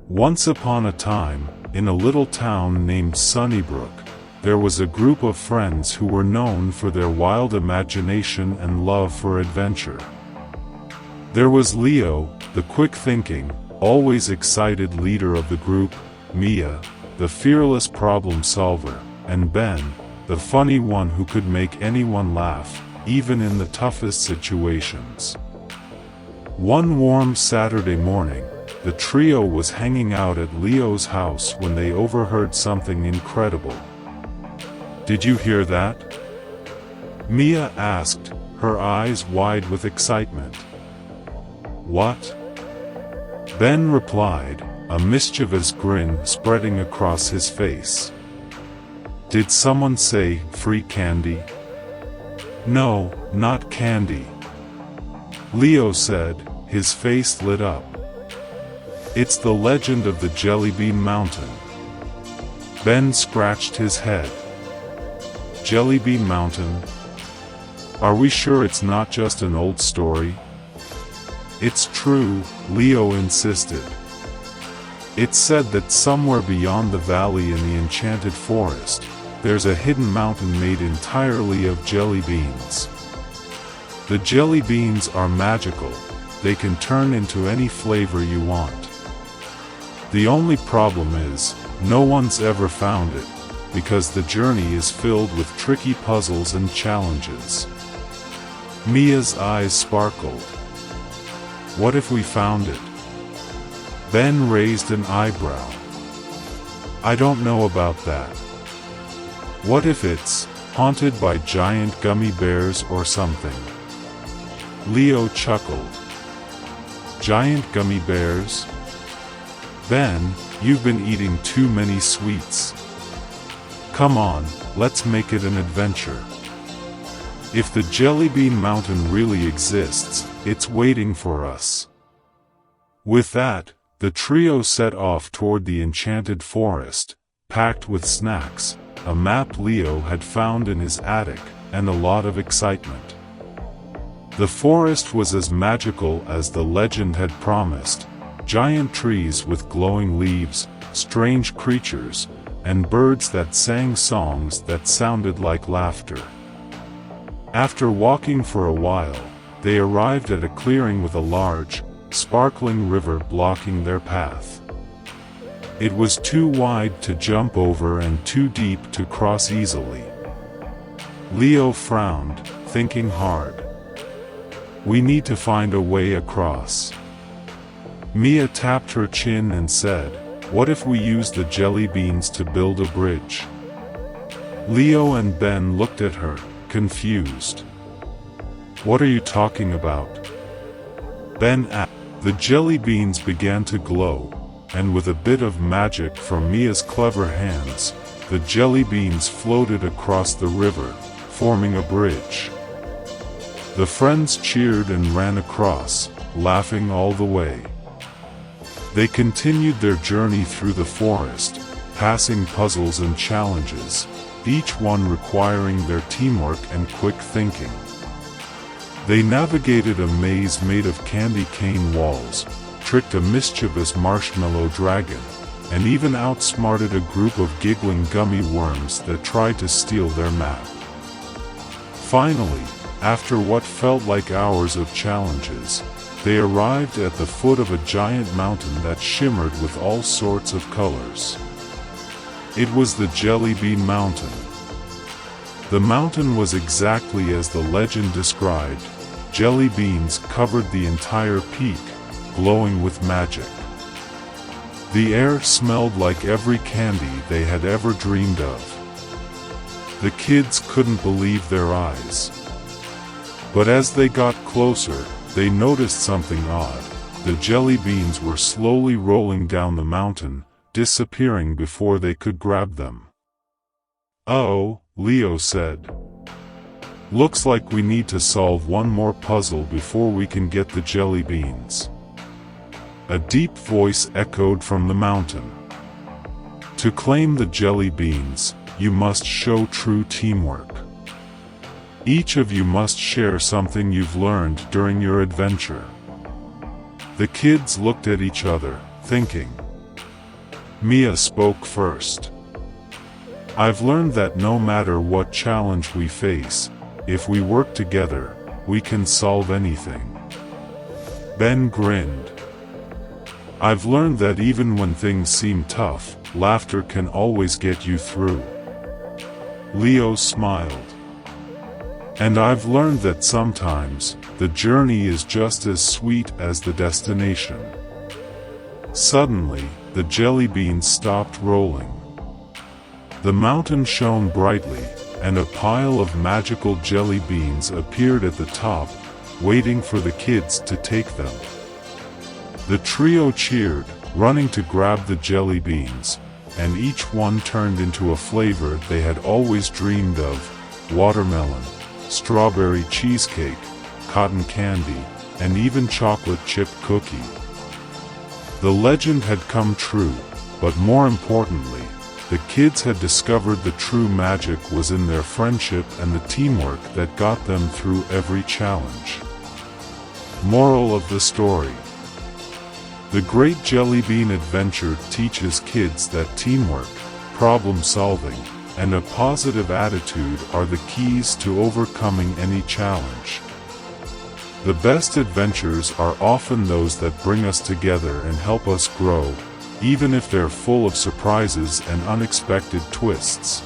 Once upon a time, in a little town named Sunnybrook, there was a group of friends who were known for their wild imagination and love for adventure. There was Leo, the quick-thinking, always excited leader of the group, Mia, the fearless problem solver, and Ben, the funny one who could make anyone laugh, even in the toughest situations. One warm Saturday morning, the trio was hanging out at Leo's house when they overheard something incredible. "Did you hear that?" Mia asked, her eyes wide with excitement. "What?" Ben replied, a mischievous grin spreading across his face. "Did someone say, free candy?" "No, not candy," Leo said, his face lit up. "It's the legend of the Jellybean Mountain." Ben scratched his head. "Jellybean Mountain? Are we sure it's not just an old story?" "It's true," Leo insisted. "It's said that somewhere beyond the valley in the enchanted forest, there's a hidden mountain made entirely of jelly beans. The jelly beans are magical, they can turn into any flavor you want. The only problem is, no one's ever found it, because the journey is filled with tricky puzzles and challenges." Mia's eyes sparkled. "What if we found it?" Ben raised an eyebrow. "I don't know about that. What if it's haunted by giant gummy bears or something?" Leo chuckled. "Giant gummy bears? Ben, you've been eating too many sweets. Come on, let's make it an adventure. If the Jellybean Mountain really exists, it's waiting for us." With that, the trio set off toward the enchanted forest, packed with snacks, a map Leo had found in his attic, and a lot of excitement. The forest was as magical as the legend had promised: giant trees with glowing leaves, strange creatures, and birds that sang songs that sounded like laughter. After walking for a while, they arrived at a clearing with a large, sparkling river blocking their path. It was too wide to jump over and too deep to cross easily. Leo frowned, thinking hard. "We need to find a way across." Mia tapped her chin and said, "What if we use the jelly beans to build a bridge?" Leo and Ben looked at her, confused. "What are you talking about?" Ben asked. The jelly beans began to glow, and with a bit of magic from Mia's clever hands, the jelly beans floated across the river, forming a bridge. The friends cheered and ran across, laughing all the way. They continued their journey through the forest, passing puzzles and challenges, each one requiring their teamwork and quick thinking. They navigated a maze made of candy cane walls, tricked a mischievous marshmallow dragon, and even outsmarted a group of giggling gummy worms that tried to steal their map. Finally, after what felt like hours of challenges, they arrived at the foot of a giant mountain that shimmered with all sorts of colors. It was the Jellybean Mountain. The mountain was exactly as the legend described. Jelly beans covered the entire peak, glowing with magic. The air smelled like every candy they had ever dreamed of. The kids couldn't believe their eyes. But as they got closer, they noticed something odd. The jelly beans were slowly rolling down the mountain, disappearing before they could grab them. "Oh," Leo said. "Looks like we need to solve one more puzzle before we can get the jelly beans." A deep voice echoed from the mountain. "To claim the jelly beans, you must show true teamwork. Each of you must share something you've learned during your adventure." The kids looked at each other, thinking, Mia spoke first. I've learned that no matter what challenge we face, if we work together, we can solve anything. Ben grinned. I've learned that even when things seem tough, laughter can always get you through. Leo smiled. And I've learned that sometimes, the journey is just as sweet as the destination. Suddenly, the jellybeans stopped rolling. The mountain shone brightly, and a pile of magical jelly beans appeared at the top, waiting for the kids to take them. The trio cheered, running to grab the jelly beans, and each one turned into a flavor they had always dreamed of: watermelon, strawberry cheesecake, cotton candy, and even chocolate chip cookie. The legend had come true, but more importantly, the kids had discovered the true magic was in their friendship and the teamwork that got them through every challenge. Moral of the story: the Great Jellybean Adventure teaches kids that teamwork, problem solving, and a positive attitude are the keys to overcoming any challenge. The best adventures are often those that bring us together and help us grow, even if they're full of surprises and unexpected twists.